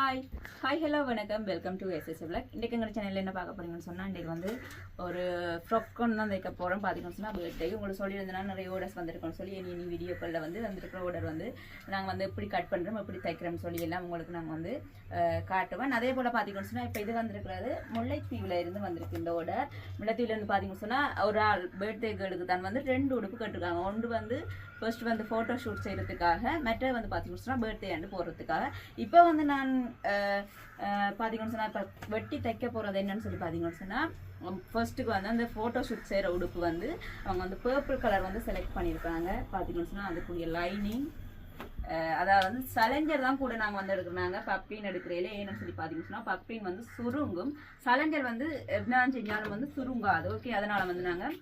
Hi hi hello வணக்கம் welcome to SS vlog. இன்றைக்கு எங்கள் சேனலில் என்ன பார்க்க போகிறீங்கன்னு சொன்னால், இன்றைக்கு வந்து ஒரு ஃப்ராக் ஒன்று தான் தைக்க போகிறோம். பார்த்தீங்கன்னு சொன்னால் பர்த்டேக்கு உங்களுக்கு சொல்லியிருந்தேன்னா நிறைய ஆர்டர்ஸ் வந்திருக்கோன்னு சொல்லி இனி வீடியோக்களில் வந்து வந்திருக்கிற ஆர்டர் வந்து நாங்கள் வந்து எப்படி கட் பண்ணுறோம் எப்படி தைக்கிறோம்னு சொல்லி எல்லாம் உங்களுக்கு நாங்கள் வந்து காட்டுவேன். அதே போல் பார்த்தீங்கன்னு சொன்னால் இப்போ இது வந்திருக்கிறது முல்லைத்தீவில் இருந்து வந்திருக்கு இந்த ஆர்டர். முல்லைத்தீவிலேருந்து பார்த்தீங்கன்னு சொன்னால் ஒரு ஆள் பர்த்டே கேர்ளுக்கு தான் வந்து 2 உடுப்பு கட்டிருக்காங்க. ஒன்று வந்து ஃபர்ஸ்ட் வந்து ஃபோட்டோ ஷூட் செய்கிறதுக்காக, மற்ற வந்து பார்த்தீங்கன்னு சொன்னால் பர்த்டே ஆண்டு போகிறதுக்காக. இப்போ வந்து நான் பார்த்தீங்கன்னு சொன்னால் இப்போ வெட்டி தைக்க போகிறது என்னன்னு சொல்லி பார்த்தீங்கன்னு சொன்னால், ஃபர்ஸ்ட்டுக்கு வந்து அந்த ஃபோட்டோ ஷூட் செய்கிற உடுப்பு வந்து அவங்க வந்து பர்பிள் கலர் வந்து செலக்ட் பண்ணியிருக்காங்க. பார்த்தீங்கன்னு சொன்னால் அதுக்குரிய லைனிங், அதாவது வந்து சலஞ்சர் தான் கூட நாங்கள் வந்து எடுக்கிறாங்க. பப்பின் எடுக்கிறீங்களே ஏன்னு சொல்லி பார்த்தீங்கன்னு சொன்னால் பப்பின் வந்து சுருங்கும், சலஞ்சர் வந்து என்ன செஞ்சாலும் வந்து சுருங்காது. ஓகே, அதனால் வந்து நாங்கள்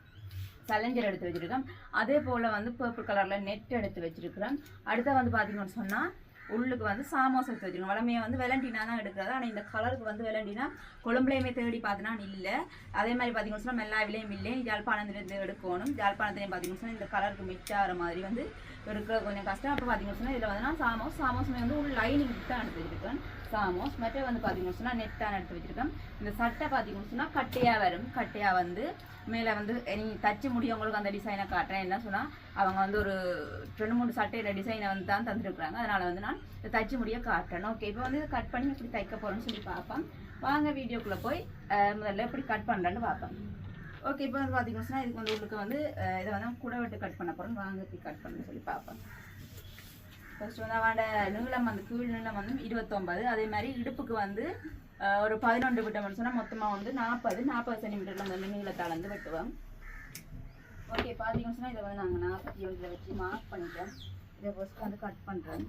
சலஞ்சர் எடுத்து வச்சிருக்கோம். அதே போல் வந்து பர்பிள் கலரில் நெட் எடுத்து வச்சிருக்கிறோம். அடுத்த வந்து பார்த்தீங்கன்னு சொன்னால் உள்ளுக்கு வந்து சாமோஸ் எடுத்து வச்சிருக்கோம். வளமையை வந்து வெலண்டினா தான் எடுக்கிறது. ஆனால் இந்த கலருக்கு வந்து வெலண்டினா கொழம்புலையுமே தேடி பார்த்தினா இல்லை. அதே மாதிரி பார்த்தீங்கன்னு சொன்னால் மெல்லாவிலையும் இல்லை. ஜாழ்ப்பாணத்துலேருந்து எடுக்கணும். ஜாழ்ப்பாணத்துலேயும் பார்த்தீங்கன்னு சொன்னால் இந்த கலருக்கு மிச்சாகிற மாதிரி வந்து இருக்க கொஞ்சம் கஷ்டம். அப்போ பார்த்தீங்கன்னு சொன்னால் இதில் வந்து நான் சாமோஸ்மே வந்து உள்ள லைனிங் தான் எடுத்து வச்சிருக்கேன். சாமோஸ் மற்ற வந்து பார்த்தீங்கன்னு சொன்னால் நெட்டான எடுத்து வச்சிருக்கேன். இந்த சட்டை பார்த்தீங்கன்னு சொன்னால் கட்டையாக வரும். கட்டையாக வந்து மேலே வந்து நீ தச்சு முடியவங்களுக்கு அந்த டிசைனை காட்டுறேன். என்ன சொன்னால் அவங்க வந்து ஒரு 2-3 சட்டையில் டிசைனை வந்து தான் தந்துருக்குறாங்க. அதனால் வந்து நான் தச்சு முடிய காட்டுறேன். ஓகே, இப்போ வந்து கட் பண்ணி எப்படி தைக்க போகிறேன்னு சொல்லி பார்ப்பேன். வாங்க வீடியோக்குள்ளே போய் முதல்ல எப்படி கட் பண்ணுறேன்னு பார்ப்பேன். ஓகே, இப்போ வந்து பார்த்தீங்கன்னு சொன்னால் இதுக்கு வந்து உங்களுக்கு வந்து இதை வந்து குடை வெட்டு கட் பண்ண போகிறேன். வாங்க எப்படி கட் பண்ணுன்னு சொல்லி பார்ப்பேன். ஃபர்ஸ்ட் வந்து அவனோட நீளம் வந்து கீழ் நீளம் வந்து 29. அதே மாதிரி இடுப்புக்கு வந்து ஒரு 11 விட்டோம்னு சொன்னால் மொத்தமாக வந்து 40 சென்டிமீட்டரில் வந்து நீளத்தால் வந்து வெட்டுவோம். ஓகே, பார்த்தீங்கன்னு சொன்னால் இதை வந்து நாங்கள் 41 வச்சு மார்க் பண்ணிட்டோம். இதை ஃபர்ஸ்ட் வந்து கட் பண்ணுறோம்.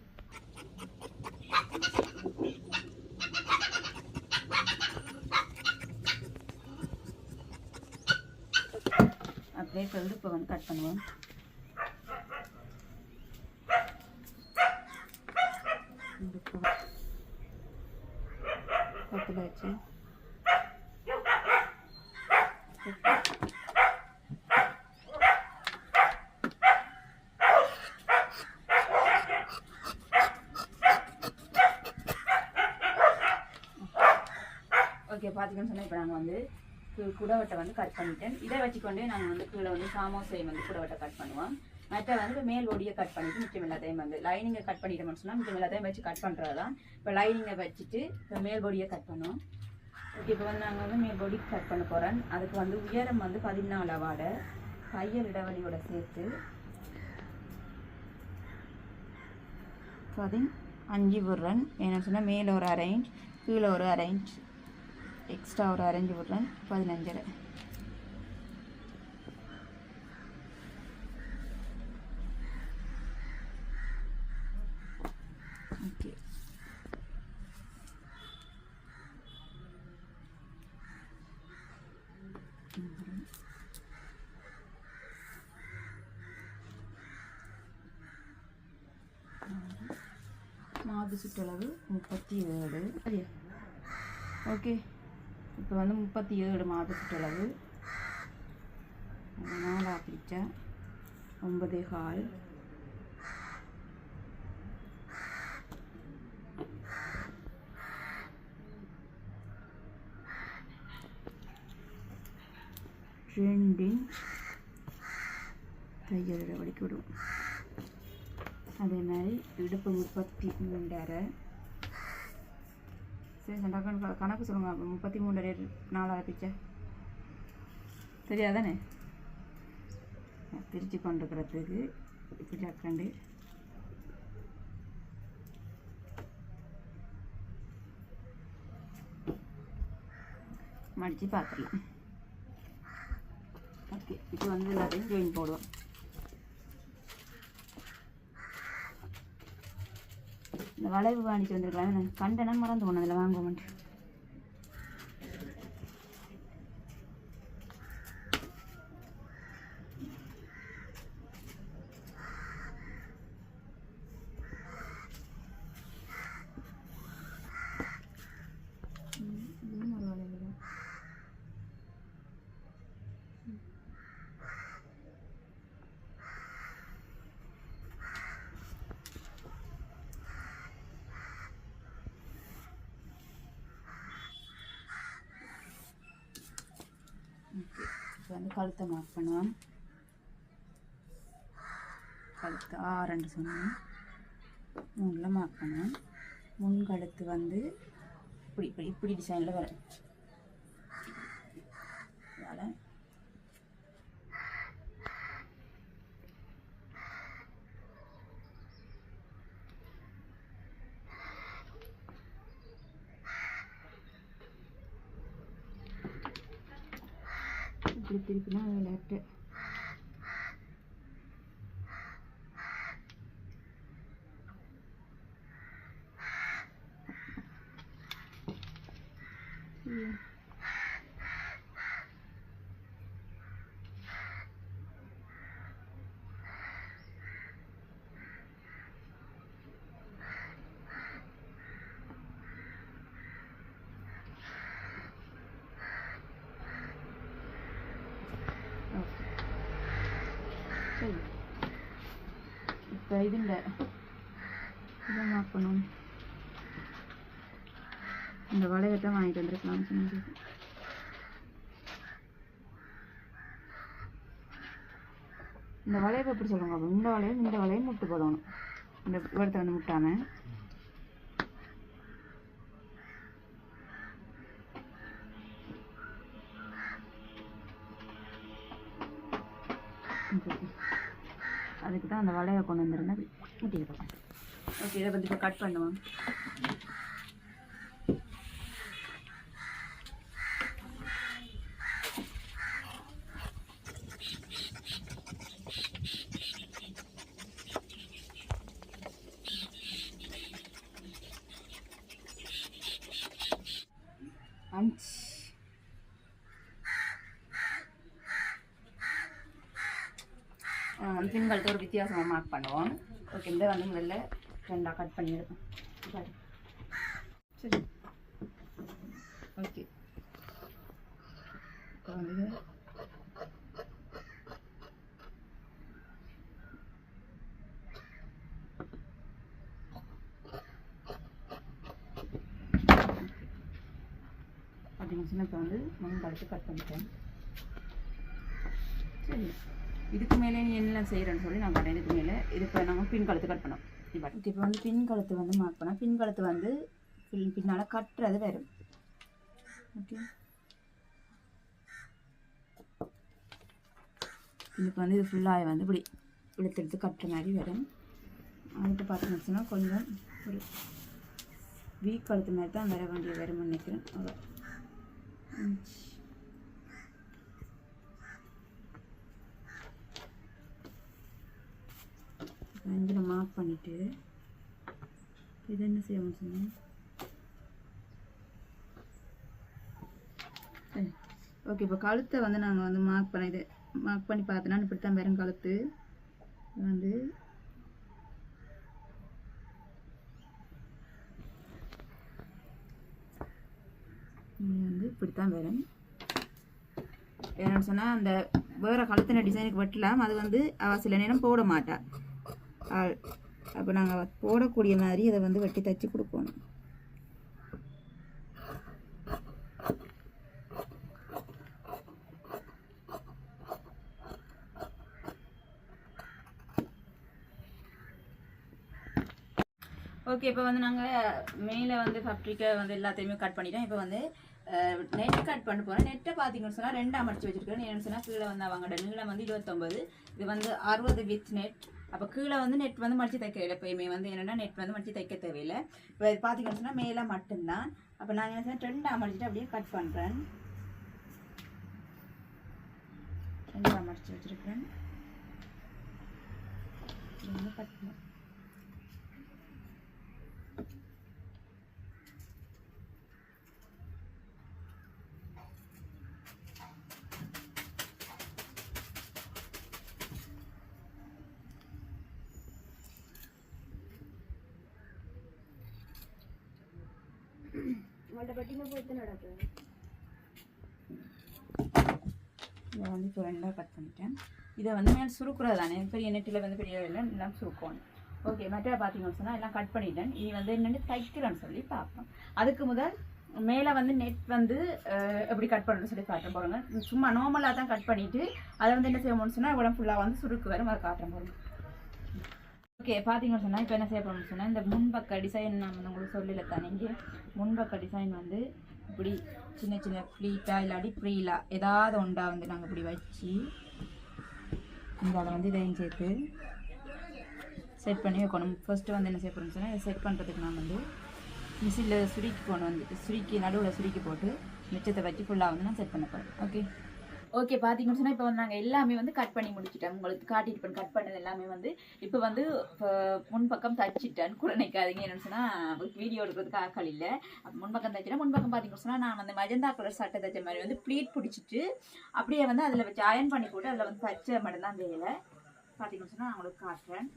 அப்படியே இடுப்பை வந்து கட் பண்ணுவோம். பத்தில் வச்சு ஓகே, பார்த்தீங்கன்னு சொன்னால் இப்போ நாங்கள் வந்து குடவட்டை வந்து கட் பண்ணிட்டேன். இதை வச்சுக்கொண்டே நாங்கள் வந்து கீழே வந்து சாமோஸை வந்து குடவட்டை கட் பண்ணுவோம். மற்ற வந்து மேல் ஒடியை கட் பண்ணிவிட்டு மிச்சம் எல்லாத்தையும் வந்து லைனிங்கை கட் பண்ணிட்டோம்னு சொன்னால் மிச்சம் எல்லாத்தையும் வச்சு கட் பண்ணுறது தான். இப்போ லைனிங்கை வச்சுட்டு இப்போ மேல் பொடியை கட் பண்ணுவோம். ஓகே, இப்போ வந்து நாங்கள் வந்து மேல் பொடி கட் பண்ண போகிறோம். அதுக்கு வந்து உயரம் வந்து 14 அவாடை தையல் இடைவெளியோட சேர்த்து 5 விடுறேன். ஏன்னு சொன்னால் மேலே ஒரு அரேஞ்ச், கீழே ஒரு அரேஞ்ச், எக்ஸ்ட்ரா ஒரு அரேஞ்ச் விடுறேன். 15. ஓகே, மாவு சுற்றளவு 37. ஓகே, இப்போ வந்து 37 மாவு சுற்றளவு 4 பிடிச்சா 9.25. ரெண்டின் தையல் இடைவெளிக்கு விடும். அதே மாதிரி இடுப்பு 33.5. சரி, கணக்கு சொல்லுங்க. 33 4 பிச்சை தெரியாதானே? பிரித்து கொண்டுக்கிறதுக்கு இப்படி அக்கண்டு மடித்து பார்த்துடலாம். ஓகே, இப்போ வந்து எல்லாத்தையும் ஜாயின் போடுவோம். இந்த வளைவு வாங்கிட்டு வந்துருக்கலாம். கண்டனா மறந்து போனோம் அதில் வாங்குவோம். கழுத்தை மார்க் பண்ணுவோம். கழுத்து 6 சொன்னேன், 3 மார்க் பண்ணுவேன். முன் கழுத்து வந்து இப்படி இப்படி இப்படி டிசைனில் வரும். அதனால் இப்படி திருப்பினா விளையாட்டு சரி. இப்போ இதில் இதை மார்க் பண்ணணும். இந்த வளையத்தை வாங்கிட்டு வந்துருக்கலாம் சொன்னது. இந்த வளையத்தை எப்படி சொல்லுவாங்க? அப்போ இந்த வளையம் முட்டு போடணும். இந்த இடத்த வந்து முட்டாமல் அதுக்கு தான் அந்த வளையை கொண்டு வந்துருந்தேன். முட்டிக்கலாம். ஓகே, இதை வந்து இப்போ கட் பண்ணுவோம். பின்கழுத்து ஒரு வித்தியாசமாக மார்க் பண்ணுவோம். ஓகே, இந்த வந்து முதல்ல 2 கட் பண்ணி எடுப்போம். சரி, ஓகே. இப்போ வந்து பார்த்தீங்கன்னா இப்போ வந்து முன்கழுத்து கட் பண்ணிட்டேன். சரி, இதுக்கு மேலே நீ என்ன செய்கிறேன்னு சொல்லி நான் பண்ணேன். இதுக்கு மேலே இது இப்போ நாங்கள் பின் கழுத்து கட் பண்ணோம். இப்போ வந்து பின் கழுத்து வந்து மார்க் பண்ணோம். பின் கழுத்து வந்து பின்னால் கட்டுறது வரும். ஓகே, இதுக்கு வந்து இது ஃபுல்லாக வந்து இப்படி இழுத்து கட்டுற மாதிரி வரும். அதுக்கு பார்த்தீங்கன்னா கொஞ்சம் ஒரு வீக் கழுத்து மாதிரி தான் வர வேண்டிய வரும்னு நினைக்கிறேன். அவ்வளோ இதில் மார்க் பண்ணிவிட்டு இது என்ன செய்யணும் சொன்னேன். சரி, ஓகே. இப்போ கழுத்தை வந்து நாங்கள் வந்து மார்க் பண்ணி பார்த்தோன்னா இப்படி தான் வெறும் கழுத்து வந்து இப்படித்தான் வரும். என்னன்னு சொன்னால் அந்த வேறு கழுத்தின டிசைனுக்கு வெட்டலாம். அது வந்து அவள் சில நேரம் போட மாட்டா. அப்போ நாங்கள் போடக்கூடிய மாதிரி அதை வந்து வெட்டி தைச்சி கொடுக்கணும். ஓகே, இப்போ வந்து நாங்கள் மேலே வந்து ஃபேப்ரிக்கை வந்து எல்லாத்தையுமே கட் பண்ணிட்டோம். இப்போ வந்து நெட் கட் பண்ண போகிறேன். நெட்டை பார்த்தீங்கன்னு சொன்னால் 2 மடிச்சு வச்சுருக்கேன். என்னென்னு சொன்னால் கீழே வந்து அவங்களோட நீளம் வந்து 29, இது வந்து 60 வித் நெட். அப்போ கீழே வந்து நெட் வந்து மடிச்சு தைக்கவில்லை. எப்போயுமே வந்து என்னென்னா நெட் வந்து மடிச்சு தைக்க தேவையில்லை. இப்போ இது பார்த்தீங்கன்னு சொன்னால் மேலே மட்டும்தான். அப்போ நான் என்ன சொன்னால் 2 மடிச்சுட்டு அப்படியே கட் பண்ணுறேன். 2 மடிச்சு வச்சுருக்கேன். கட் பண்ணேன். இதை வந்து இப்போ 2 கட் பண்ணிட்டேன். இதை வந்து மேலே சுருக்குறது தானே, பெரிய நெட்டில் வந்து பெரிய இல்லை, எல்லாம் சுருக்கணும். ஓகே, மற்ற பார்த்தீங்கன்னு சொன்னால் எல்லாம் கட் பண்ணிட்டேன். இனி வந்து என்னென்னு தைக்கிறேன்னு சொல்லி பார்ப்போம். அதுக்கு முதல் மேலே வந்து நெட் வந்து எப்படி கட் பண்ணுறேன்னு சொல்லி காட்டுறேன் பாருங்க. சும்மா நார்மலாக தான் கட் பண்ணிவிட்டு அதை வந்து என்ன செய்யணும்னு சொன்னால் இவ்வளோ ஃபுல்லாக வந்து சுருக்கு வரும், அதை காட்டுறேன் பாருங்க. ஓகே பார்த்தீங்கன்னு சொன்னால் இப்போ என்ன செய்ய போகிறோம்னு சொன்னால் இந்த முன்பக்க டிசைன் நான் வந்து உங்களுக்கு சொல்லல தானே. இங்கே முன்பக்க டிசைன் வந்து இப்படி சின்ன சின்ன ஃப்ளீட்டாக இல்லாட்டி ஃப்ரீலா ஏதாவது ஒன்றா வந்து நாங்கள் இப்படி வச்சு இந்த அதை வந்து இதையும் சேர்த்து செட் பண்ணி வைக்கணும். ஃபர்ஸ்ட்டு வந்து என்ன செய்ய போகிறோம்னு சொன்னால் இதை செட் பண்ணுறதுக்கு நான் வந்து மிஷினில் சுருக்கி கொண்டு வந்து சுருக்கி நடுவில் சுருக்கி போட்டு மிச்சத்தை வச்சு ஃபுல்லாக வந்து நான் செட் பண்ண போகிறேன். ஓகே ஓகே பார்த்தீங்கன்னு சொன்னால் இப்போ வந்து நாங்கள் எல்லாமே வந்து கட் பண்ணி முடிச்சிட்டோம். உங்களுக்கு காட்டிட்டு கட் பண்ணது எல்லாமே வந்து இப்போ வந்து முன்பக்கம் தச்சிட்டேன். கூட நிற்காதீங்க, என்னென்னு சொன்னால் வீடியோ எடுக்கிறதுக்கு ஆக்கள் இல்லை. அப்போ முன்பக்கம் தச்சிட்டேன். முன்பக்கம் பார்த்தீங்கன்னு சொன்னால் நான் வந்து மஜந்தா கலர் சட்டை தைச்ச மாதிரி வந்து ப்ளீட் பிடிச்சிட்டு அப்படியே வந்து அதில் வச்சு அயன் பண்ணி போட்டு அதில் வந்து தச்ச மட்டும் தான் வேலை. பார்த்தீங்கன்னு சொன்னால் நான் உங்களுக்கு காட்டுறேன்.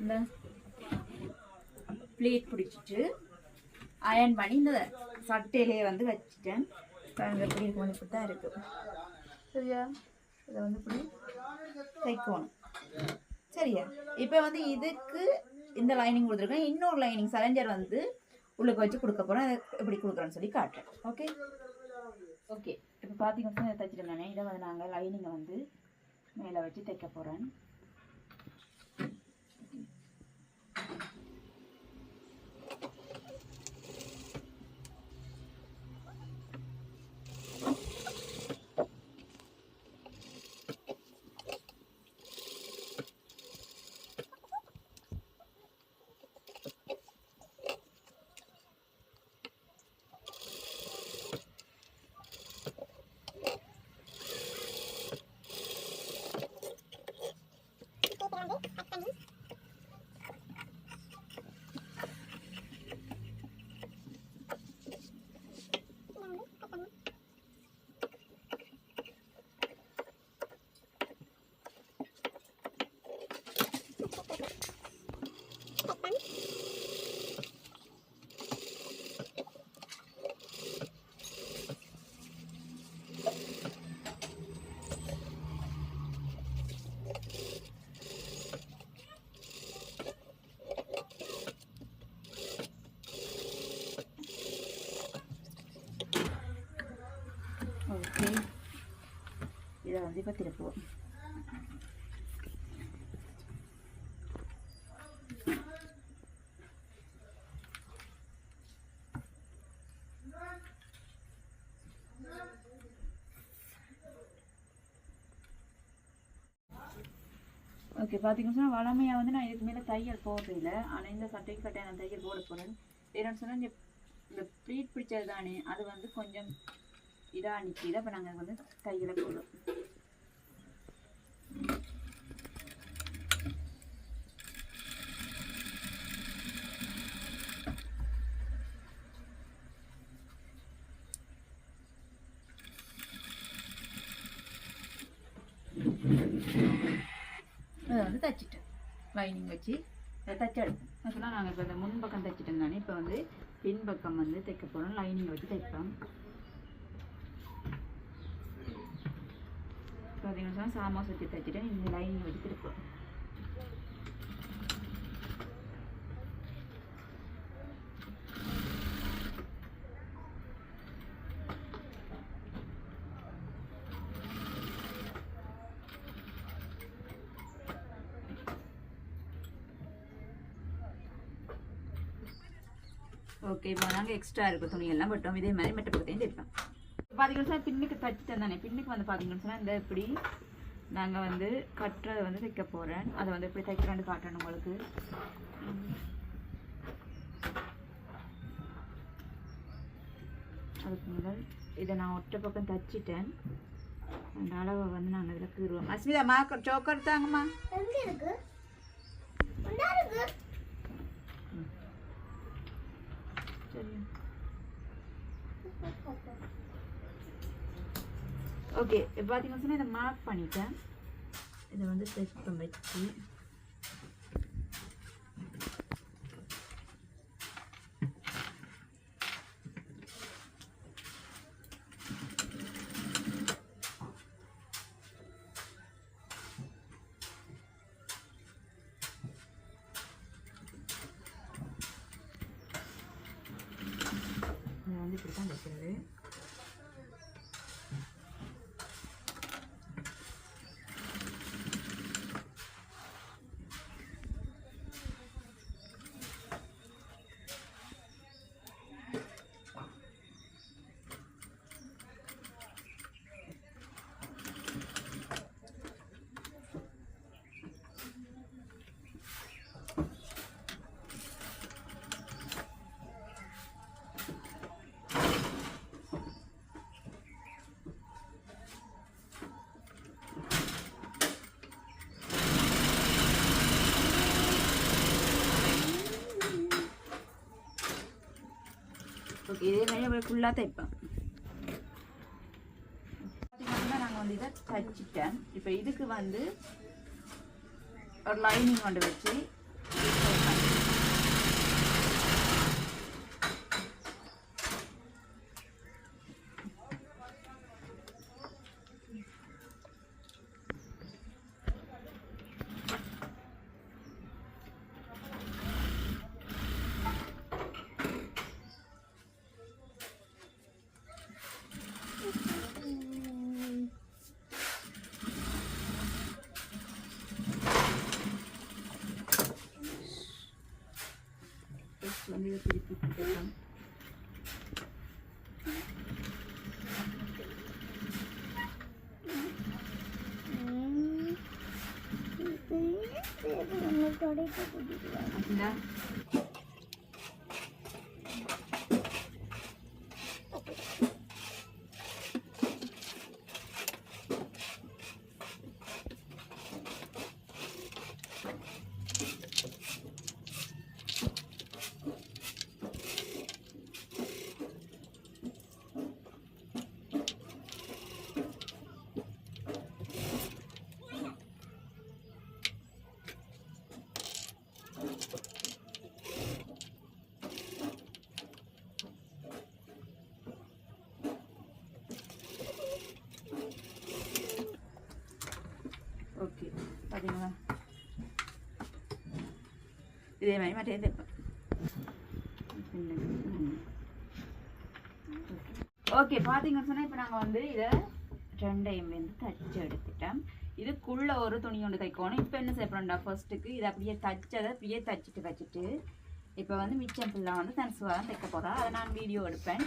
இந்த ப்ளீட் பிடிச்சிட்டு அயன் பண்ணி இந்த சட்டையிலே வந்து வச்சுட்டேன். இப்படி இருக்கும், இப்படி தான் இருக்குது சரியா. இதை வந்து இப்படி தைக்கணும் சரியா. இப்போ வந்து இதுக்கு இந்த லைனிங் கொடுத்துருக்கேன். இன்னொரு லைனிங் சலஞ்சர் வந்து உள்ளுக்கு வச்சு கொடுக்க போகிறேன். அதை எப்படி கொடுக்குறேன்னு சொல்லி காட்டுறேன். ஓகே ஓகே இப்போ பார்த்தீங்கன்னா தைச்சிட்டு தானே. இதை வந்து நாங்கள் லைனிங்கை வந்து மேலே வச்சு தைக்க போகிறேன். ஓகே இதை வந்து இப்போ திருப்புவோம். ஓகே பார்த்தீங்கன்னா வளமையாக வந்து நான் இதுக்கு மேலே தையல் போடுறதில்லை. ஆனால் இந்த சட்டைக்கு கட்டை நான் தையல் போட போகிறேன். என்னென்னு சொன்னால் இந்த ப்ளீட் பிடிச்சது தானே அது வந்து கொஞ்சம் இதாக நிற்கிது. அப்போ நாங்கள் வந்து தையலை போடுறோம். அதை வந்து தைச்சிட்டேன் லைனிங் வச்சு தைச்செடுப்போம். அதெல்லாம் நாங்கள் இப்போ இந்த முன்பக்கம் தைச்சிட்டோம் தானே. இப்போ வந்து பின்பக்கம் வந்து தைக்க போகிறோம். லைனிங் வச்சு தைப்போம். பார்த்தீங்கன்னா சாமாஸ் வச்சு தைச்சிட்டேன். இந்த லைனிங் வச்சு திருப்போம். ஓகே இப்போ நாங்கள் எக்ஸ்ட்ரா இருக்குது துணியெல்லாம் பட்டோம். இதே மாதிரி மெட்ட பக்கத்தையும் தைப்போம். பார்த்தீங்கன்னா பின்னுக்கு தைச்சிட்டேன் தானே. பின்னுக்கு வந்து பார்த்தீங்கன்னு சொன்னால் இந்த இப்படி நாங்கள் வந்து கட்டுறதை வந்து தைக்க போகிறேன். அதை வந்து எப்படி தைக்கிறேன்னு காட்டணும் உங்களுக்கு. அதுக்கு முதல் இதை நான் ஒற்றை பக்கம் தைச்சிட்டேன். அந்த அளவை வந்து நாங்கள் இதில் கீறுவோம். அஸ்மிதா மா சோக்கர் தாங்கம்மா. ஓகே இப்போ பார்த்தீங்கன்னா சொன்னால் இதை மார்க் பண்ணிட்டேன். இதை வந்து தைப்பம் வச்சு வந்து இப்படி தான் வைக்கிறது. ஓகே, இதே மாதிரி அப்படியே ஃபுல்லாக தைப்பேன். பார்த்தீங்கன்னா நாங்கள் வந்து இதை தைச்சிட்டேன். இப்போ இதுக்கு வந்து ஒரு லைனிங் கொண்டு வச்சு வந்து இதை திருப்பி போட்டுக்கலாம். ஓகே, பார்த்தீங்களா? இதே மாதிரி மட்டும் தைப்பேன். ஓகே, பார்த்தீங்கன்னு சொன்னால் இப்போ நாங்கள் வந்து இதை ரெண்டையும் வந்து தச்சு எடுத்துட்டோம். இதுக்குள்ளே ஒரு துணி ஒன்று தைக்கணும். இப்போ என்ன செய்யப்படும்டா, ஃபர்ஸ்ட்டுக்கு இதை அப்படியே தச்சதை அப்படியே தச்சுட்டு வச்சுட்டு இப்போ வந்து மிச்சம் ஃபுல்லாக வந்து தனசுவாக தான் தைக்க போகிறோம். அதை நான் வீடியோ எடுப்பேன்.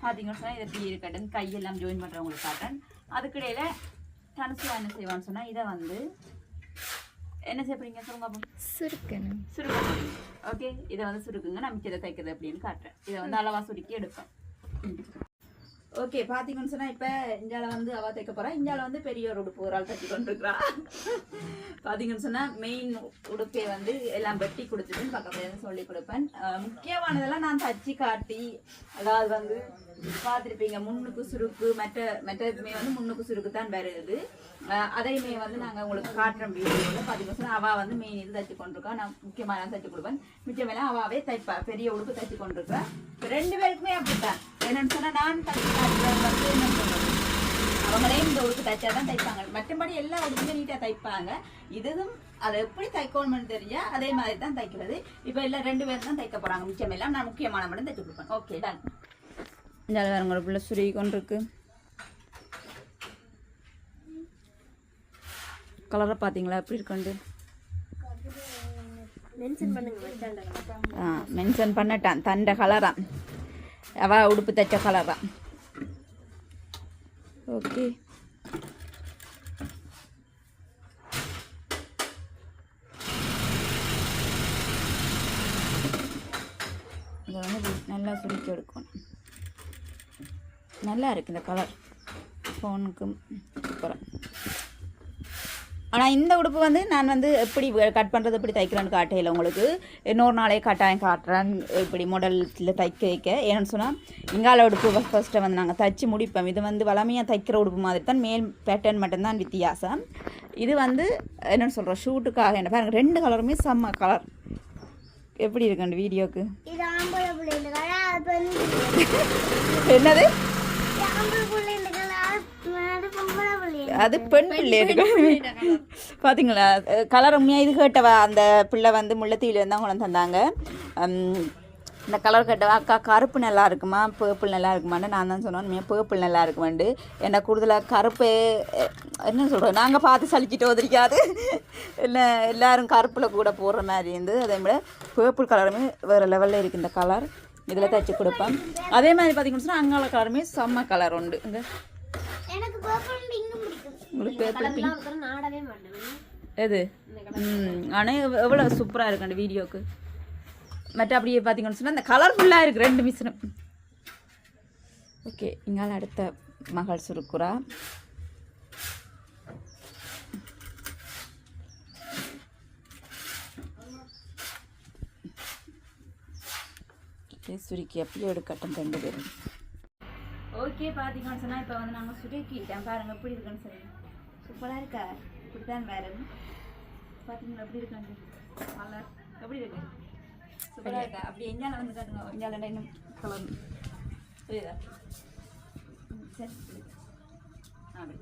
பார்த்தீங்கன்னு சொன்னால் இதை இப்படி இருக்கட்டும், கையெல்லாம் ஜாயின் பண்ணுறவங்களுக்கு காட்டேன். அதுக்கிடையில் தனசுவா என்ன செய்வான்னு சொன்னால் இதை வந்து என்ன செய்யப்படுறீங்க சொல்லுங்க. சுருக்கணும். சுருக்கணும். ஓகே, இதை வந்து சுருக்குங்க. நான் மிச்சத்தை தைக்கிறது அப்படின்னு காட்டுறேன். இதை வந்து அளவாக சுருக்கி எடுப்பேன். ஓகே, பார்த்தீங்கன்னு சொன்னால் இப்போ இஞ்சால வந்து அவள் தைக்க போகிறா. இஞ்சால வந்து பெரிய ஒரு உடுப்பு ஒரு ஆள் தைச்சி கொண்டிருக்கிறா. பார்த்தீங்கன்னு சொன்னால் மெயின் உடுப்பை வந்து எல்லாம் வெட்டி கொடுத்துட்டுன்னு பக்கத்துல சொல்லி கொடுப்பேன். முக்கியமானதெல்லாம் நான் தச்சு காட்டி, அதாவது வந்து பார்த்துருப்பீங்க முன்னுக்கு சுருக்கு, மற்றதுமே வந்து முன்னுக்கு சுருக்கு தான் வருது. அதையுமே வந்து நாங்கள் உங்களுக்கு காட்டுறோம் வீடியோவில். பார்த்தீங்கன்னு சொன்னால் அவள் வந்து மெயின் இது தைச்சி கொண்டிருக்கா. நான் முக்கியமான தைச்சி கொடுப்பேன். மிச்சமெல்லாம் அவாவே தைப்பா. பெரிய உடுப்பு தைச்சி கொண்டிருக்கேன். ரெண்டு பேருக்குமே அப்படித்தான். என்னன்னு சொன்னால் நான் தைச்சி காட்டுறது வந்து என்ன சொல்றது, அவங்களே இந்த உடுப்பு தைச்சாதான் தைப்பாங்க. மற்றபடி எல்லா உடுப்புமே நீட்டாக தைப்பாங்க. இதுவும் அதை எப்படி தைக்கணும்னு தெரிஞ்சா அதே மாதிரி தான் தைக்கிறது. இப்போ எல்லாம் ரெண்டு பேரும் தான் தைக்க போகிறாங்க. மிச்சமெல்லாம் நான் முக்கியமான மட்டும் தைச்சி கொடுப்பேன். Okay, done. இந்த வேறுங்களோட பிள்ளை சுருகி கொண்டு இருக்கு. கலரை பார்த்தீங்களா எப்படி இருக்குண்டு? மென்ஷன் பண்ணட்டான் தண்ட கலரா, அவ உடுப்பு தைச்ச கலரா. ஓகே, இதை வந்து நல்லா சுருக்கி எடுக்கணும். நல்லா இருக்குது இந்த கலர், ஃபோனுக்கு சூப்பராக. ஆனால் இந்த உடுப்பு வந்து நான் வந்து எப்படி கட் பண்ணுறது எப்படி தைக்கிறேன்னு காட்டையில் உங்களுக்கு இன்னொரு நாளே கட்டாயம் காட்டுறேன். இப்படி மாடலில் தைக்க வைக்க ஏன்னு சொன்னால் இங்கால உடுப்பு ஃபஸ்ட்டை வந்து நாங்கள் தைச்சி முடிப்போம். இது வந்து வளமையாக தைக்கிற உடுப்பு மாதிரி தான், மேல் பேட்டர்ன் மட்டும்தான் வித்தியாசம். இது வந்து என்னென்னு சொல்கிறோம், ஷூட்டுக்காக என்ன பாருங்கள், ரெண்டு கலருமே செம்ம கலர். எப்படி இருக்குண்டு வீடியோக்கு? என்னது அது பெண் பிள்ளைகள் பார்த்தீங்களா கலர் உண்மையாக. இது கேட்டவா அந்த பிள்ளை வந்து முல்லைத்தீவிலேருந்து தான் கொண்டு தந்தாங்க. இந்த கலர் கட்டவா அக்கா கருப்பு நல்லா இருக்குமா பேர்பிள் நல்லா இருக்குமான்னு நான் தான் சொன்னேன் பேர்பிள் நல்லா இருக்குமாண்டு என்ன கூடுதலாக கருப்பு என்ன சொல்கிறேன் நாங்கள் பார்த்து சலிச்சிட்டு வந்திருக்காது இல்லை எல்லோரும் கருப்பில் கூட போடுற மாதிரி இருந்து அதே மாதிரி பேர்பிள் கலருமே வேறு லெவலில் இருக்குது இந்த கலர் இதில் தைச்சி கொடுப்பேன் அதே மாதிரி பார்த்தீங்கன்னு சொன்னால் அங்கால கலருமே செம்ம கலர் உண்டு இந்த உங்களுக்கு பேர்பிள் எது ஆனால் எவ்வளோ சூப்பராக இருக்கு அந்த வீடியோக்கு மற்ற அப்படியே பார்த்தீங்கன்னு சொன்னால் இந்த கலர்ஃபுல்லாக இருக்குது ரெண்டு மிஷினும் ஓகே இங்கால அடுத்த மகள் சுருக்குறா சுருக்கி அப்படியே எடுக்கட்டும் ரெண்டு பேரும் ஓகே பார்த்தீங்கன்னு சொன்னால் இப்போ வந்து நாங்கள் சுருக்கிட்டேன் பாருங்கள் எப்படி இருக்குன்னு சொல்லி சூப்பராக இருக்கா இப்படித்தான் வேறு பார்த்தீங்களா எப்படி இருக்காங்க கலர் எப்படி இருக்கு சூப்பராக இருக்கா அப்படி எஞ்சால வந்து காட்டுங்க எஞ்சால இன்னும் கலர் புரியுதா சரி அப்படி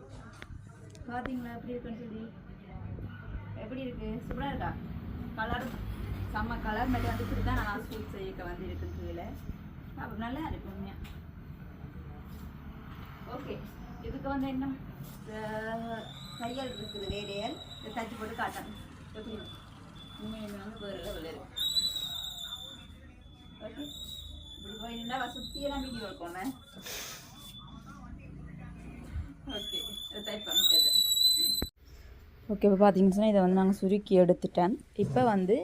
பார்த்தீங்களா எப்படி இருக்குன்னு சொல்லி எப்படி இருக்கு சூப்பராக இருக்கா கலர் செம்ம கலர் மட்டும் வந்து இப்படி தான் நான் ஸ்வீட் செய்ய வந்து இருக்குன்னு சொல்லல அப்போ நல்லா இருக்கும் உண்மையாக ஓகே இதுக்கு வந்து இன்னும் தையல் இருக்குது வேலையல் இதை தச்சு போட்டு காட்டணும் ஓகே உண்மையுமே வந்து வேறு லெவலில் இருக்கு ஓகே இப்படி போயிருந்தா சுற்றியெல்லாம் வீடியோ இருக்கோண்ணே ஓகே இதை டைப் பண்ணிட்டது ஓகே இப்போ பார்த்தீங்கன்னு சொன்னால் இதை வந்து நாங்கள் சுருக்கி எடுத்துட்டேன் இப்போ வந்து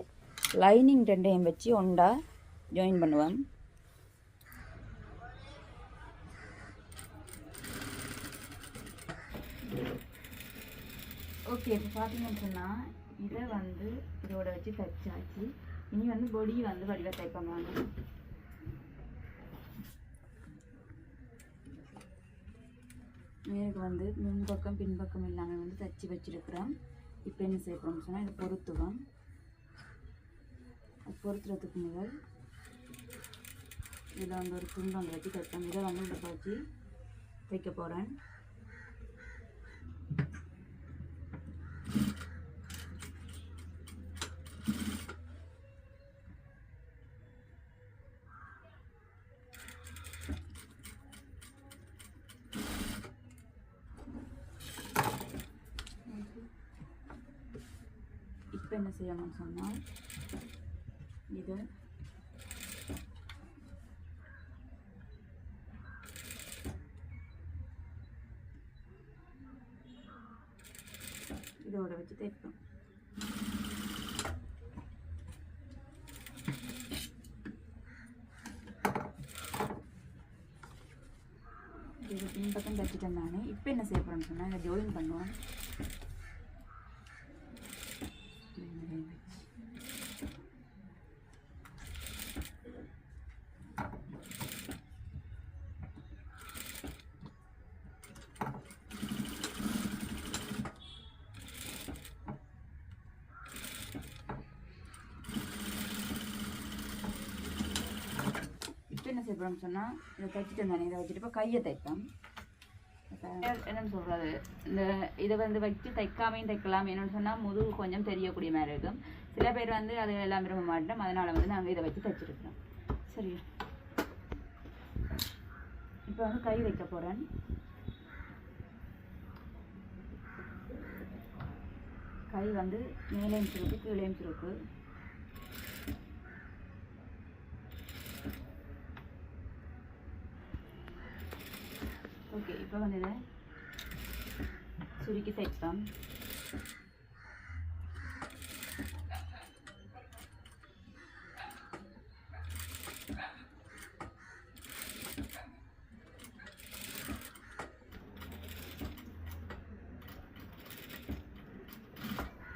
லைனிங் ரெண்டையும் வச்சு ஒன்றா ஜாயின் பண்ணுவேன் ஓகே இப்போ பார்த்தீங்கன்னு சொன்னால் இதை வந்து இதோட வச்சு தைச்சாச்சு இனி வந்து பொடி வந்து வடிவாக தைப்பாங்க எனக்கு வந்து முன்பக்கம் பின்பக்கம் எல்லாமே வந்து தைச்சி வச்சுருக்குறேன் இப்போ என்ன செய்ய போகிறோம்னு சொன்னால் இதை பொறுத்துவேன் பொறுத்துறதுக்கு முதல் இதில் வந்து ஒரு துண்டு வந்து வச்சு தைப்பேன் இதை வந்து இதை வச்சு தைக்க போகிறேன் இப்போ என்ன செய்யணும்னு சொன்னால் இது இதோட வச்சு தைப்போம் இது பின்பக்கம் தைச்சிட்டேன் நான் இப்போ என்ன செய்ய போகிறேன்னு சொன்னால் இதை ஜாயின் பண்ணுவோம் என்ன செய்யப்படும்னு சொன்னால் இதை தைச்சிட்டு தானே இதை வச்சுட்டு இப்போ கையை தைப்பேன் என்னென்னு சொல்கிறது இந்த இதை வந்து வச்சு தைக்காமையும் தைக்கலாம் என்னென்னு சொன்னால் முதுகு கொஞ்சம் தெரியக்கூடிய மாதிரி இருக்கும் சில பேர் வந்து அது எல்லாம் விரும்ப மாட்டோம் அதனால் வந்து நாங்கள் இதை வச்சு தைச்சிருக்கிறோம் சரி இப்போ வந்து கை வைக்க போகிறேன் கை வந்து மேலேயும் சுருக்கு கீழேயும் சுருக்கு ஓகே இப்போ வந்து இதை சுருக்கி தைப்போம்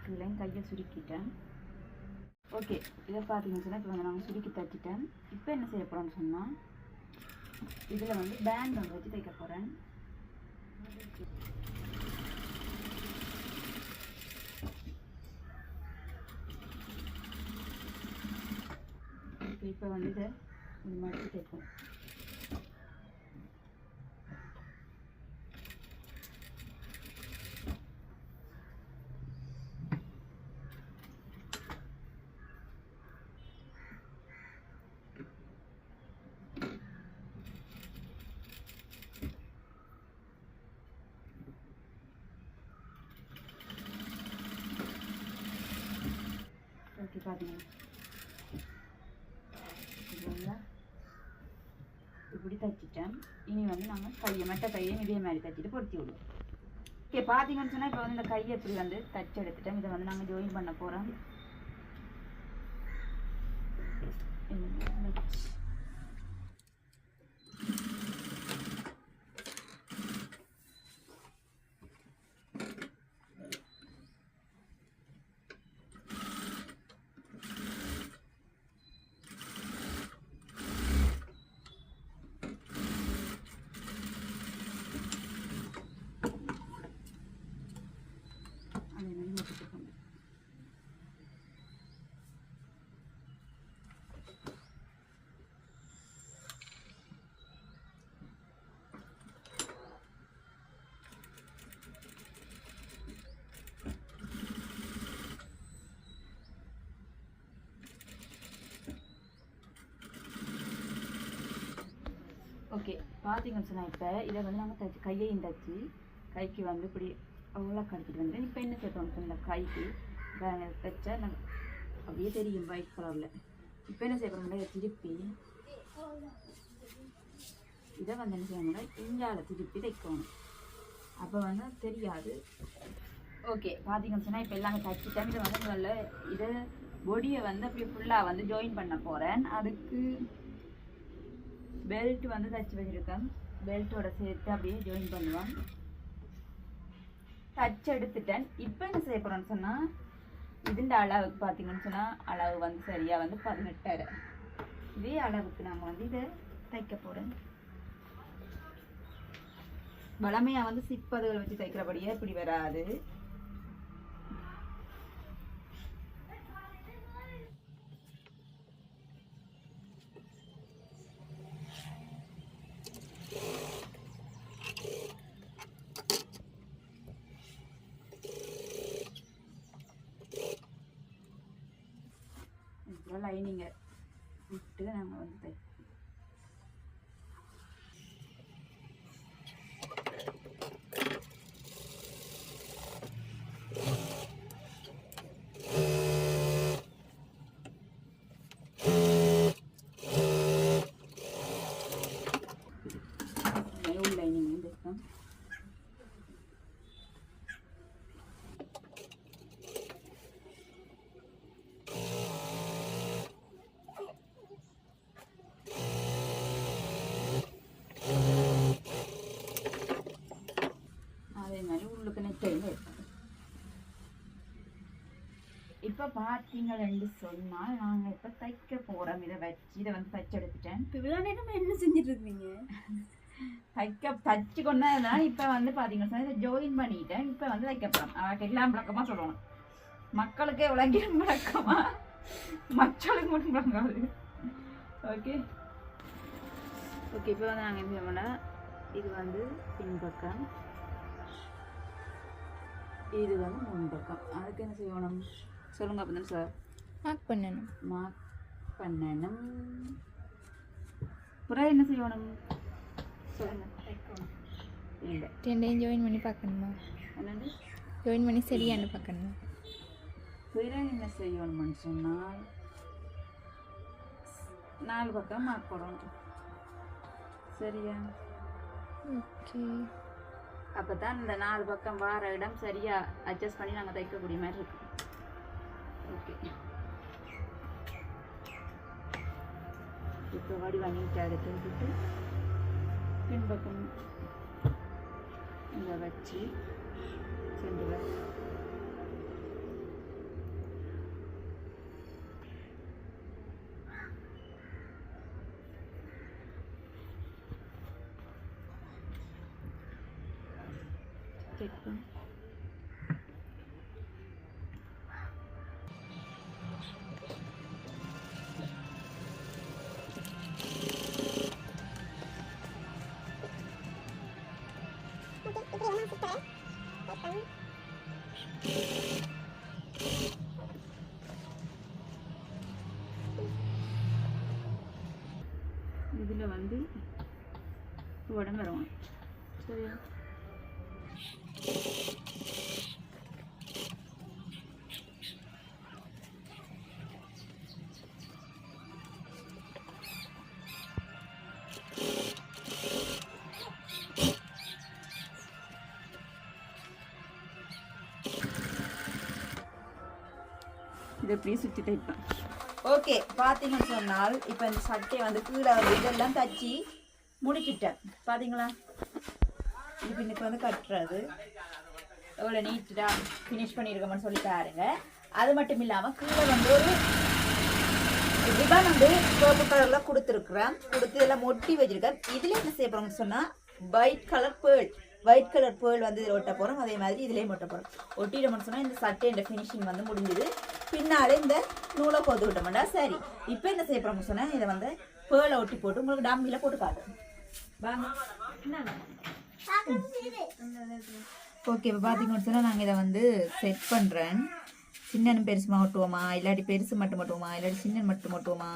இதெல்லாம் கையை சுருக்கிட்டேன் ஓகே இதை பார்த்தீங்கன்னு சொன்னால் இப்போ வந்து நாங்கள் சுருக்கி தைச்சிட்டேன் இப்போ என்ன செய்ய போகிறோம்னு சொன்னால் இதில் வந்து பேண்ட் ஒன்று வச்சு தைக்க போகிறேன் இப்போ வந்து இதை இந்த மாதிரி தைப்போம் பார்த்தீங்கன்னா இப்படி தைச்சிட்டேன். இனி வந்து நாங்கள் கையை மற்ற கையையும் இதே மாதிரி தைச்சிட்டு பொருத்தி விடுவோம். ஓகே, பார்த்தீங்கன்னு சொன்னால் இப்போ வந்து இந்த கையை எப்படி வந்து தைச்சி எடுத்துட்டோம். இதை வந்து நாங்கள் ஜாயின் பண்ண போகிறோம். ஓகே, பார்த்தீங்கன்னு சொன்னால் இப்போ இதை வந்து நாங்கள் தைச்சி கையையும் தைச்சி கைக்கு வந்து இப்படி அவ்வளோ கடிச்சிட்டு வந்துட்டேன். இப்போ என்ன சேர்த்தோம் இந்த கைக்கு தைச்சா நாங்கள் அப்படியே தெரியும் ஒயிட் கலரில். இப்போ என்ன செய்யணும்னா இதை திருப்பி இதை வந்து என்ன செய்யணும்னா இஞ்சால திருப்பி தைக்கணும். அப்போ வந்து தெரியாது. ஓகே, பார்த்தீங்கன்னு சொன்னால் இப்போ எல்லாமே தைச்சிட்டேன். இதை வந்து நல்ல இதை பொடியை வந்து அப்படியே ஃபுல்லாக வந்து ஜாயின் பண்ண போகிறேன். அதுக்கு பெல்ட் வந்து தைச்சி வச்சுருக்கேன். பெல்ட்டோட சேர்த்து அப்படியே ஜாயின் பண்ணுவேன். தச்சு எடுத்துட்டேன். இப்போ என்ன செய்ய போகிறேன்னு சொன்னால் இதுண்ட அளவுக்கு பார்த்தீங்கன்னு சொன்னால் அளவு வந்து சரியாக வந்து 18. இதே அளவுக்கு நாங்கள் வந்து இதை தைக்க போகிறேன். வளமையாக வந்து சிப்பதுகள் வச்சு தைக்கிறபடியே இப்படி வராது. லைனிங்கை விட்டு நாங்கள் வந்து தைப்போம். லைனிங் தைப்போம். இப்போ பார்த்தீங்கன்னு சொன்னால் நாங்கள் இப்போ தைக்க போகிறோம். இதை வச்சு இதை வந்து தைச்சு எடுத்துட்டேன். இப்போ இவ்வளோ நேரம் என்ன செஞ்சுட்டு இருக்கீங்க? தைச்சு கொண்டதுனால இப்போ வந்து பார்த்தீங்கன்னா இதை ஜாயின் பண்ணிட்டேன். இப்போ வந்து தைக்க போகிறோம். அவருக்கு எல்லாம் விளக்கமாக சொல்லணும். மக்களுக்கே விளங்கியும் விளக்கமா, மக்களுக்கு மட்டும் விளங்காது. ஓகே ஓகே, இப்போ வந்து நாங்கள் என்ன செய்யணும்னா இது வந்து பின்பக்கம், இது வந்து முன்பக்கம். அதுக்கு என்ன செய்யணும் சொல்லுங்க. அப்போ சார் மார்க் பண்ணணும். மார்க் பண்ணணும். புறா என்ன செய்யணும் சொல்லுங்க. இல்லை, ரெண்டையும் ஜாயின் பண்ணி பார்க்கணுமா? என்னண்டு ஜாயின் பண்ணி சரியானு பார்க்கணுமா? பிற என்ன செய்யணும்னு சொன்னால் 4 பக்கம் மார்க் போடணும். சரியா? ஓகே. அப்போ தான் இந்த 4 பக்கம் வார இடம் சரியாக அட்ஜஸ்ட் பண்ணி நாங்கள் தைக்கக்கூடிய மாதிரி இருக்கு. ஓகே, இப்போ வடிவா நீட்டாக எடுத்துக்கிட்டு பின்பக்கம் இதை வச்சு சென்றுவேன். இதில் வந்து உடம்பு வரணும். சரியா? இதை இப்படி சுற்றி தைப்பேன். ஓகே, பார்த்தீங்கன்னு சொன்னால் இப்போ இந்த சட்டையை வந்து கீழே வந்து இதெல்லாம் தச்சு முடிச்சிட்டேன். பார்த்தீங்களா, இது பின்னுக்கு வந்து கட்டுறது எவ்வளோ நீட்டாக ஃபினிஷ் பண்ணியிருக்கோம்னு சொல்லி பாருங்க. அது மட்டும் இல்லாமல் கீழே வந்து ஒரு ரிபன் வந்து பர்பிள் கலரில் கொடுத்துருக்குறேன். கொடுத்து இதெல்லாம் ஒட்டி வச்சிருக்கேன். இதில் என்ன செய்ய போகிறோம்னு சொன்னால் ஒயிட் கலர் பேர்ல் வந்து இதில் ஒட்ட போகிறோம். அதே மாதிரி இதுலேயும் ஒட்ட போகிறோம். ஒட்டிட்டோம்னு சொன்னால் இந்த சட்டையோட ஃபினிஷிங் வந்து முடிஞ்சுது. பின்னாலே இந்த நூலை கோத்து விட்டோம்டா. சரி, இப்போ என்ன செய்ய போகிறோம்னு சொன்னால் இதை வந்து பேர்லை ஒட்டி போட்டு உங்களுக்கு டம்மியில் போட்டு காட்டும். வாங்க. ஓகே, இப்போ பார்த்தீங்கன்னு சொன்னால் நாங்கள் இதை வந்து செட் பண்ணுறேன். சின்னன்னு பெருசுமா ஒட்டுவோமா, இல்லாட்டி பெருசு மட்டும் ஒட்டுவோமா, இல்லாட்டி சின்ன மட்டும் ஒட்டுவோமா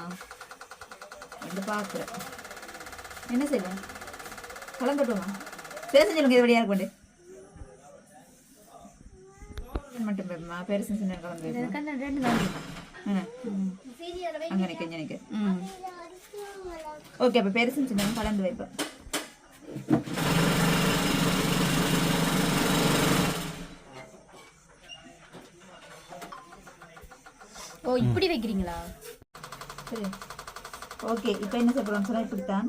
என்று பார்க்குறேன். என்ன செய்வேன், கலந்து கட்டுவோமா? பேச சொல்லுங்க, இது வழியாக இருக்கொண்டு மட்டும் பேருமா, பெருசு சின்ன கலந்து அங்கே நிற்க இங்கே நிற்க. ஓகே, அப்போ பெருசு சின்ன கலந்து வைப்பேன். ஓ, இப்படி வைக்கிறீங்களா? சரி, ஓகே. இப்போ என்ன செய்யறோம் சொன்னா இப்படித்தான்.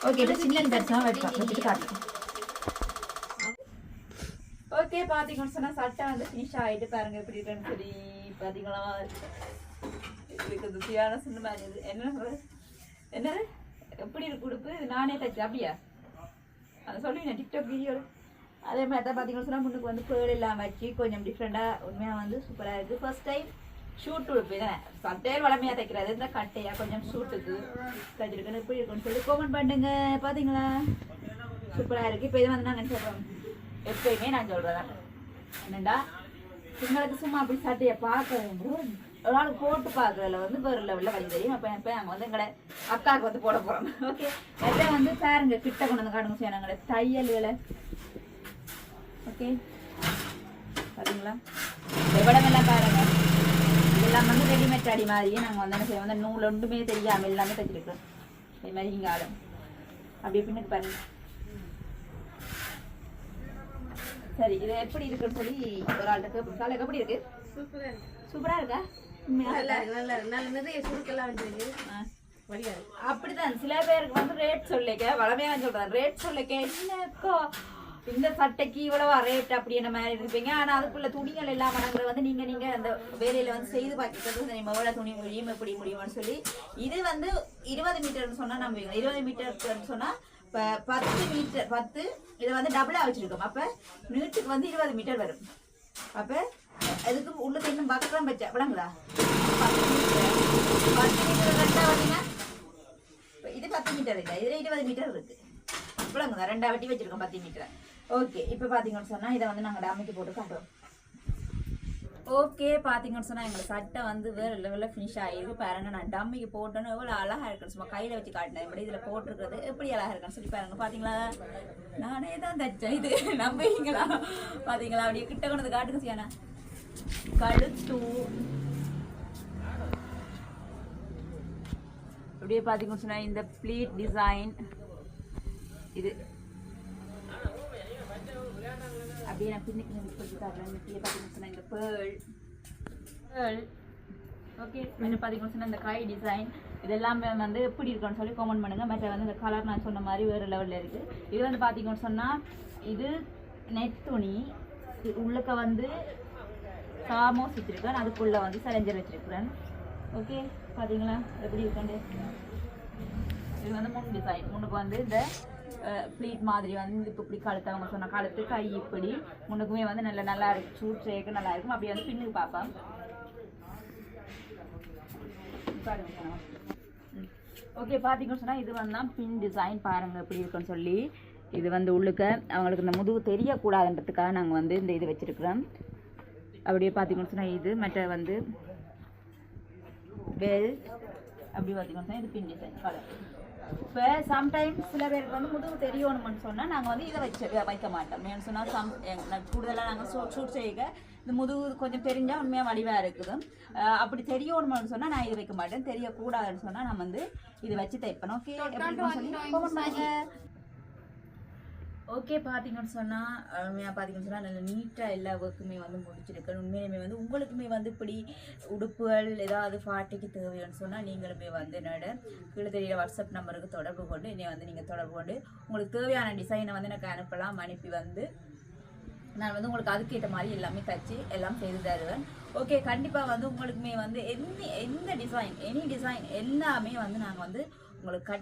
ஓகே, இப்போ சின்ன பெருசா வைப்பேன், வச்சுட்டு காட்டுறேன். ஓகே, பார்த்தீங்கன்னு சொன்னா சட்டை வந்து ஃபினிஷ் ஆகிட்டு பாருங்க எப்படி இருக்குன்னு சொல்லி. பார்த்தீங்களா, இதுக்கு சுயான சொன்ன மாதிரி இது என்ன எப்படி இருக்கு உடுப்பு, நானே தைச்சேன். அப்படியா? அதை சொல்லுவீங்க டிக்டாக் வீடியோ. அதே மாதிரி தான் பார்த்தீங்கன்னு சொன்னால் முன்னுக்கு வந்து பேர்ல் எல்லாம் வச்சு கொஞ்சம் டிஃப்ரெண்ட்டாக உண்மையாக வந்து சூப்பராக இருக்குது. ஃபர்ஸ்ட் டைம் ஷூட் உடுப்பு தானே, சட்டையில் வளமையாக தைக்கிறது. இந்த கட்டையாக கொஞ்சம் ஷூட்டுக்கு தைச்சிருக்கேன்னு எப்படி இருக்குன்னு சொல்லி கமெண்ட் பண்ணுங்க. பார்த்தீங்களா, சூப்பராக இருக்குது. இப்போ இதை வந்து நாங்கள் சொல்கிறோம், எப்பயுமே நான் சொல்கிறேன் என்னண்டா, உங்களுக்கு சும்மா அப்படி சட்டையை பார்க்க ஒரு ஆளுக்கு போட்டு பார்க்குறதுல வந்து வேறு லெவலில் வழி தெரியும். அப்போ இப்போ நாங்கள் வந்து எங்களை அக்காவுக்கு வந்து போட போகிறோம். ஓகே, எதை வந்து பாருங்க கிட்ட கொண்டு வந்து காட்டுங்க செய்யணும் எங்களை தையல் வேலை. ஓகே, பார்த்தீங்களா, எவ்வளவெல்லாம் பாருங்க. இதெல்லாம் வந்து ரெடிமேட் அடி மாதிரியே நாங்கள் வந்து என்ன செய்வோம், அந்த நூல் ஒன்றுமே தெரியாமல் எல்லாமே தைச்சிருக்கோம். அதே மாதிரி இங்கே ஆடும் அப்படியே பின்னுக்கு பாருங்க. சரி, இது எப்படி இருக்குன்னு சொல்லி ஒரு ஆள்கிட்ட காலை எப்படி இருக்கு? சூப்பரா இருக்கா? அப்படிதான் சில பேருக்கு வந்து ரேட் சொல்லிக்க வளமையா சொல்றேன். ரேட் சொல்லிக்க என்னக்கோ இந்த சட்டைக்கு இவ்வளவா ரேட் அப்படி என்ன மாதிரி இருப்பீங்க. ஆனா அதுக்குள்ள துணிகள் எல்லாம் வணங்குற வந்து நீங்க அந்த வேலையில வந்து செய்து பார்க்கிறது எவ்வளவு துணி முடியும் எப்படி முடியும்னு சொல்லி. இது வந்து 20 மீட்டர்னு சொன்னா நம்புவீங்க. 20 மீட்டர் சொன்னா 10 மீட்டர் 10 இதை வந்து டபுளா வச்சிருக்கோம். அப்ப நீட்டுக்கு வந்து 20 மீட்டர் வரும். அப்ப அதுக்கு உள்ளது இன்னும் பக்கம் வச்சா விளங்குதா? 10 மீட்டர் ரெண்டா வட்டினா இது 10 மீட்டர் இல்லை, இதுல 20 மீட்டர் இருக்கு. விளங்குதா? ரெண்டா வட்டி வச்சிருக்கோம் 10 மீட்டர். ஓகே, இப்ப பாத்தீங்கன்னு சொன்னா இதை வந்து நாங்க டம்மிக்கு போட்டு காட்டுறோம். ஓகே, பாத்தீங்கன்னு சொன்னா எங்க சட்டை வந்து வேற லெவல்ல ஃபினிஷ் ஆயிருக்கு. பாருங்க, நான் டம்மிக்கு போட்டோன்னு எவ்வளவு அழகா இருக்குன்னு சும்மா கையில வச்சு காட்டினேன். இப்படி இதுல போட்டிருக்கிறது எப்படி அழகா இருக்குன்னு சொல்லி பாருங்க. பாத்தீங்களா, நானே தான் தைச்சேன். இது நம்புவீங்களா? பாத்தீங்களா, அப்படியே கிட்ட கொண்டு வந்து காட்டுங்க சியானா. கழுத்து அப்படியே பாத்தீங்கன்னு சொன்னா இந்த ப்ளீட் டிசைன் இது அப்படியே நான் பின்னுக்கு சொல்லி காட்டுறேன். பாத்தீங்கன்னு சொன்னா இந்த பேர்ல் ஓகே, என்ன பாத்தீங்கன்னு சொன்னா இந்த கை டிசைன் இதெல்லாமே வந்து எப்படி இருக்குன்னு சொல்லி கமெண்ட் பண்ணுங்க. மற்ற வந்து இந்த கலர் நான் சொன்ன மாதிரி வேறு லெவலில் இருக்கு. இது வந்து பாத்தீங்கன்னு சொன்னா இது நெட் துணி, உள்ளக்க வந்து சாமோஸ் வச்சிருக்கேன், அதுக்குள்ள வந்து சலஞ்சர் வச்சிருக்கிறேன். ஓகே, பாத்தீங்களா எப்படி இருக்காண்டு. இது வந்து முன் டிசைன், முன்னுக்கு வந்து இந்த ப்ளீட் மாதிரி வந்து இப்போ இப்படி கழுத்து அவங்க சொன்ன கழுத்து கை இப்படி முன்னுக்குமே வந்து நல்லா இருக்கு. சூட் சேர்க்க நல்லா இருக்கும். அப்படி வந்து பின்னுக்கு பார்ப்பேன். ஓகே, பார்த்தீங்கன்னு சொன்னால் இது வந்து தான் பின் டிசைன் பாருங்கள் எப்படி இருக்குன்னு சொல்லி. இது வந்து உள்ளுக்க அவங்களுக்கு இந்த முதுகு தெரியக்கூடாதுன்றதுக்காக நாங்கள் வந்து இந்த இது வச்சுருக்குறோம். அப்படியே பார்த்தீங்கன்னு சொன்னால் இது மற்ற வந்து பெல்ட் அப்படி பார்த்தீங்கன்னு சொன்னால் இது பின் டிசைன் கலர். இப்போ சம்டைம்ஸ் சில பேருக்கு வந்து முதுகு தெரியணும்னு சொன்னால் நாங்கள் வந்து இதை வைக்க மாட்டோம். ஏன்னு சொன்னால் கூடுதலாக நாங்கள் ஷூட் செய்ய இந்த முதுகு கொஞ்சம் தெரிஞ்சால் உண்மையாக வடிவாக இருக்குது. அப்படி தெரியணும்னு சொன்னால் நான் இது வைக்க மாட்டேன். தெரியக்கூடாதுன்னு சொன்னால் நான் வந்து இது வச்சு தைப்பேன். ஓகே, எப்படி சொல்லி ஓகே பார்த்தீங்கன்னு சொன்னால் உண்மையாக பார்த்தீங்கன்னு சொன்னால் நல்ல நீட்டாக எல்லா ஒர்க்குமே வந்து முடிச்சிருக்கேன். உண்மையிலுமே வந்து உங்களுக்குமே வந்து இப்படி உடுப்புகள் ஏதாவது பார்ட்டிக்கு தேவைன்னு சொன்னால் நீங்களுமே வந்து என்னோட கீழே தெரியிற வாட்ஸ்அப் நம்பருக்கு தொடர்பு கொண்டு என்னை வந்து நீங்கள் தொடர்பு கொண்டு உங்களுக்கு தேவையான டிசைனை வந்து எனக்கு அனுப்பலாம். அனுப்பி வந்து நான் வந்து உங்களுக்கு அதுக்கேற்ற மாதிரி எல்லாமே தச்சு எல்லாம் செய்து தருவேன். ஓகே, கண்டிப்பாக வந்து உங்களுக்குமே வந்து எந்த டிசைன் எனி டிசைன் எல்லாமே வந்து நாங்கள் வந்து உங்களுக்கு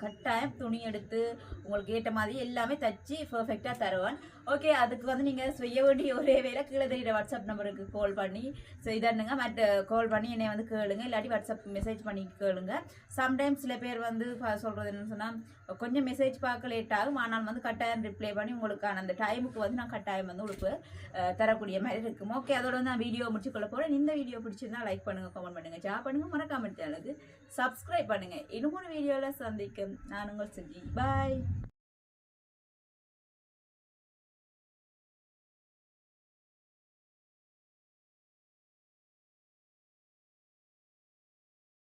கட்டாயம் துணி எடுத்து உங்களுக்கு ஏற்ற மாதிரி எல்லாமே தச்சு பர்ஃபெக்டாக தருவேன். ஓகே, அதுக்கு வந்து நீங்கள் செய்ய வேண்டிய ஒரே வேலை கீழே தெரியுற வாட்ஸ்அப் நம்பருக்கு கால் பண்ணி செய்தானுங்க. கால் பண்ணி என்னை வந்து கேளுங்க, இல்லாட்டி வாட்ஸ்அப் மெசேஜ் பண்ணி கேளுங்க. சம்டைம்ஸ் சில பேர் வந்து சொல்கிறது என்னன்னு சொன்னால் கொஞ்சம் மெசேஜ் பார்க்க லேட் ஆகும், ஆனால் வந்து கட்டாயம் ரிப்ளை பண்ணி உங்களுக்கான அந்த டைமுக்கு வந்து நான் கட்டாயம் வந்து உங்களுக்கு தரக்கூடிய மாதிரி இருக்கும். ஓகே, அதோட வந்து நான் வீடியோ முடிச்சுக்கொள்ள போகிறேன். இந்த வீடியோ பிடிச்சிருந்தா லைக் பண்ணுங்கள், கமெண்ட் பண்ணுங்கள், ஷேர் பண்ணுங்கள், மறக்காம சேனலுக்கு சப்ஸ்கிரைப் பண்ணுங்கள். இன்னும் வீடியோவில் சந்திக்கும். நான் உங்கள் சுஜி. பாய்.